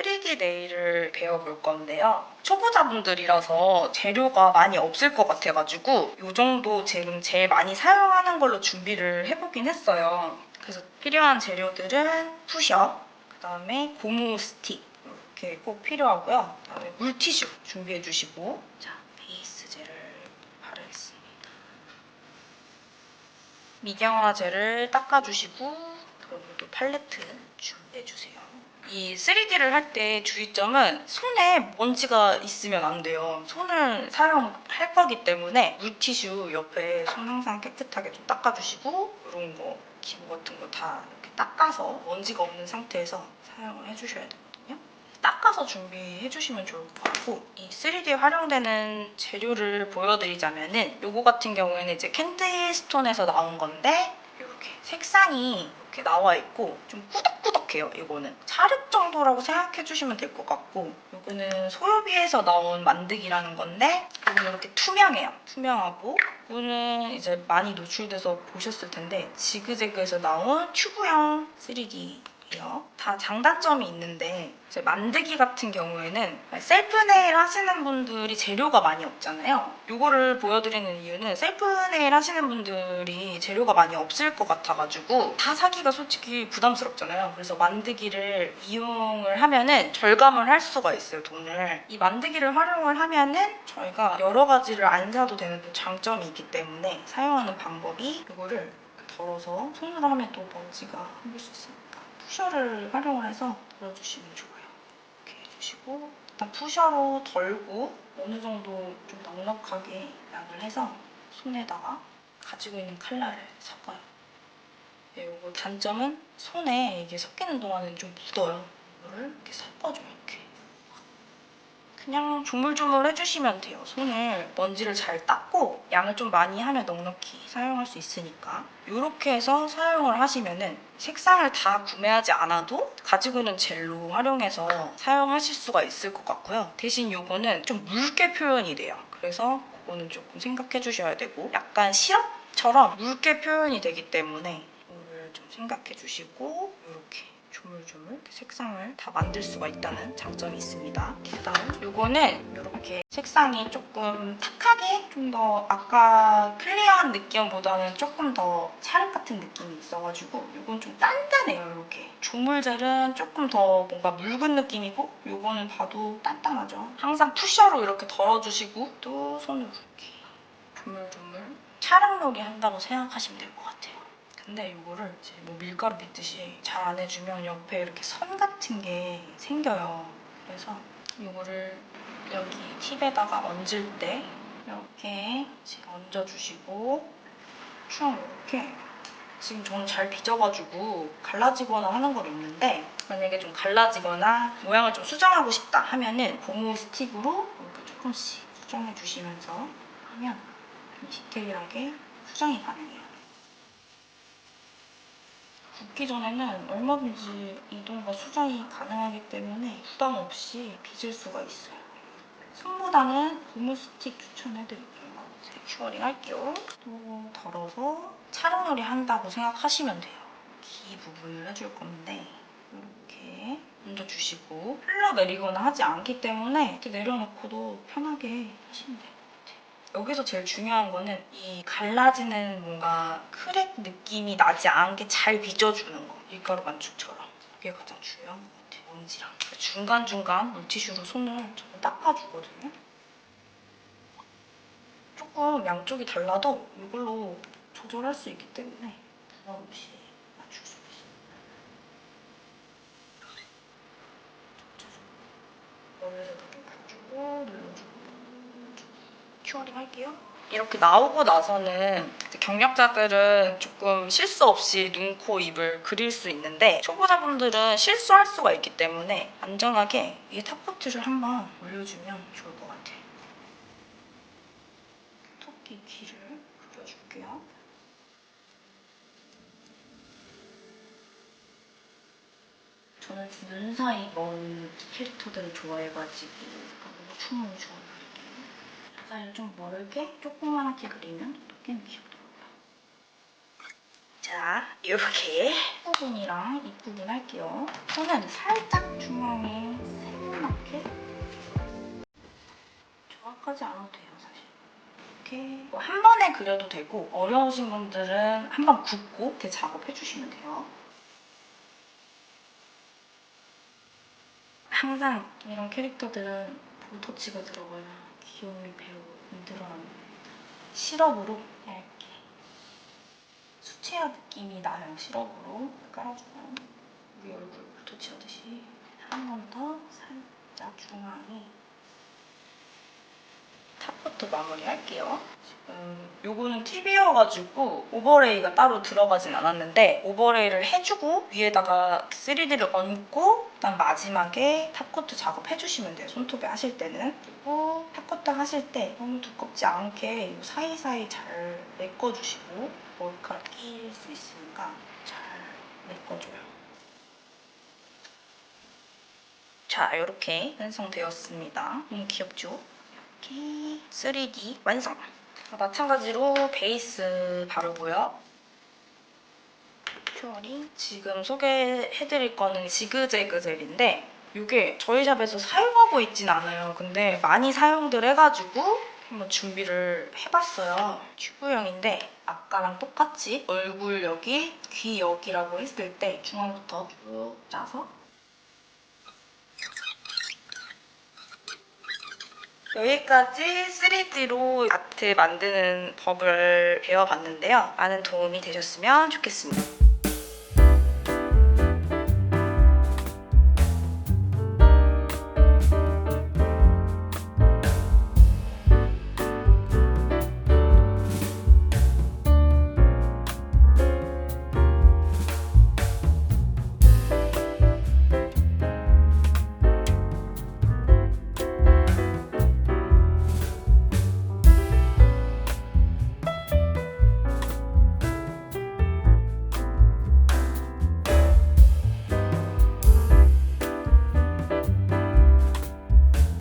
3D 네일을 배워볼 건데요. 초보자분들이라서 재료가 많이 없을 것 같아가지고 이 정도 지금 제일 많이 사용하는 걸로 준비를 해보긴 했어요. 그래서 필요한 재료들은 푸셔, 그다음에 고무 스틱 이렇게 꼭 필요하고요. 그다음에 물티슈 준비해주시고, 자, 베이스 젤을 바르겠습니다. 미경화 젤을 닦아주시고, 그리고 팔레트 준비해주세요. 이 3D를 할 때 주의점은 손에 먼지가 있으면 안 돼요. 손을 사용할 거기 때문에 물티슈 옆에 손 항상 깨끗하게 좀 닦아주시고, 이런 거 기부 같은 거 다 이렇게 닦아서 먼지가 없는 상태에서 사용을 해주셔야 되거든요. 닦아서 준비해주시면 좋을 것 같고, 이 3D에 활용되는 재료를 보여드리자면은 요거 같은 경우에는 이제 캔디스톤에서 나온 건데 이렇게 색상이 이렇게 나와 있고 좀 꾸덕꾸덕해요. 이거는 찰흙 정도라고 생각해주시면 될 것 같고, 이거는 소요비에서 나온 만드기라는 건데 이거는 이렇게 투명해요. 투명하고, 이거는 이제 많이 노출돼서 보셨을 텐데 지그재그에서 나온 튜브형 3D 다 장단점이 있는데, 이제 만드기 같은 경우에는 셀프 네일 하시는 분들이 재료가 많이 없잖아요. 이거를 보여드리는 이유는 셀프 네일 하시는 분들이 재료가 많이 없을 것 같아가지고 다 사기가 솔직히 부담스럽잖아요. 그래서 만드기를 이용을 하면은 절감을 할 수가 있어요, 돈을. 이 만드기를 활용을 하면은 저희가 여러 가지를 안 사도 되는 장점이 있기 때문에 사용하는 방법이, 이거를 덜어서 손으로 하면 또 먼지가 생길 수 있으니까 푸셔를 활용을 해서 덜어주시면 좋아요. 이렇게 해주시고, 일단 푸셔로 덜고 어느 정도 좀 넉넉하게 양을 해서 손에다가 가지고 있는 컬러를 섞어요. 네, 이거 단점은 손에 이게 섞이는 동안은 좀 묻어요. 이거를 이렇게 섞어줘요. 이렇게 그냥 조물조물 해주시면 돼요. 손을 먼지를 잘 닦고 양을 좀 많이 하면 넉넉히 사용할 수 있으니까 이렇게 해서 사용을 하시면은 색상을 다 구매하지 않아도 가지고 있는 젤로 활용해서 사용하실 수가 있을 것 같고요. 대신 이거는 좀 묽게 표현이 돼요. 그래서 그거는 조금 생각해 주셔야 되고, 약간 시럽처럼 묽게 표현이 되기 때문에 이거를 좀 생각해 주시고, 이렇게 조물조물 색상을 다 만들 수가 있다는 장점이 있습니다. 그다음 이거는 이렇게 색상이 조금 탁하게, 좀 더 아까 클리어한 느낌보다는 조금 더 찰흙 같은 느낌이 있어가지고 이건 좀 단단해요. 이렇게 조물젤은 조금 더 뭔가 묽은 느낌이고, 이거는 봐도 단단하죠. 항상 푸셔로 이렇게 덜어주시고 또 손으로 이렇게 조물조물 촬영놀이 한다고 생각하시면 될 것 같아요. 근데 이거를 이제 뭐 밀가루 빚듯이 잘 안 해주면 옆에 이렇게 선 같은 게 생겨요. 그래서 이거를 여기 팁에다가 얹을 때 이렇게 얹어주시고, 쭉 이렇게, 지금 저는 잘 빚어가지고 갈라지거나 하는 건 없는데, 만약에 좀 갈라지거나 모양을 좀 수정하고 싶다 하면은 고무 스틱으로 이렇게 조금씩 수정해주시면서 하면 디테일하게 수정이 가능해요. 붓기 전에는 얼마든지 이동과 수정이 가능하기 때문에 부담 없이 빚을 수가 있어요. 손보다는 고무 스틱 추천해드릴게요. 큐어링 할게요. 또 덜어서 촬영놀이 한다고 생각하시면 돼요. 기 부분을 해줄 건데 이렇게 얹어주시고, 흘러내리거나 하지 않기 때문에 이렇게 내려놓고도 편하게 하시면 돼요. 여기서 제일 중요한 거는 이 갈라지는 뭔가 크랙 느낌이 나지 않게 잘 빚어주는 거. 밀가루 반죽처럼. 그게 가장 중요한 것 같아요. 먼지랑. 중간중간 물티슈로 손을 좀 닦아주거든요. 조금 양쪽이 달라도 이걸로 조절할 수 있기 때문에 부담 없이 맞출 수 있어요. 머리에다가 좀 봐주고 눌러주고. 큐어링 할게요. 이렇게 나오고 나서는 경력자들은 조금 실수 없이 눈, 코, 입을 그릴 수 있는데 초보자분들은 실수할 수가 있기 때문에 안전하게 위에 탑코트를 한번 올려주면 좋을 것 같아요. 토끼 귀를 그려줄게요. 저는 눈 사이 먼 캐릭터들을 좋아해가지고 너무 춤을 좋아해요. 눈 사이를 좀 멀게 조그맣게 그리면 토끼는 귀엽더라고요. 자, 이렇게 부분이랑 입부분 할게요. 저는 살짝 중앙에 하지 않아도 돼요, 사실. 이렇게 뭐 한 번에 그려도 되고 어려우신 분들은 한 번 굽고 이렇게 작업해주시면 돼요. 항상 이런 캐릭터들은 볼터치가 들어가야 귀여움이 배우 늘어납니다. 시럽으로 얇게 수채화 느낌이 나요. 시럽으로 깔아주면 우리 얼굴 볼터치 하듯이 한 번 더 살짝 중앙에 탑부터 마무리할게요. 지금 요거는 팁이어가지고 오버레이가 따로 들어가진 않았는데 오버레이를 해주고 위에다가 3D를 얹고 그다음 마지막에 탑코트 작업해주시면 돼요. 손톱에 하실 때는. 그리고 탑코트 하실 때 너무 두껍지 않게 이 사이사이 잘 메꿔주시고 머리카락 끼일 수 있으니까 잘 메꿔줘요. 자, 이렇게 완성되었습니다. 너무 귀엽죠? 이렇게 3D 완성! 마찬가지로 베이스 바르고요. 퓨어링. 지금 소개해드릴 거는 지그재그 젤인데 이게 저희 샵에서 사용하고 있진 않아요. 근데 많이 사용들 해가지고 한번 준비를 해봤어요. 튜브형인데 아까랑 똑같이 얼굴 여기, 귀 여기라고 했을 때 중앙부터 쭉 짜서 여기까지 3D로 아트 만드는 법을 배워봤는데요. 많은 도움이 되셨으면 좋겠습니다.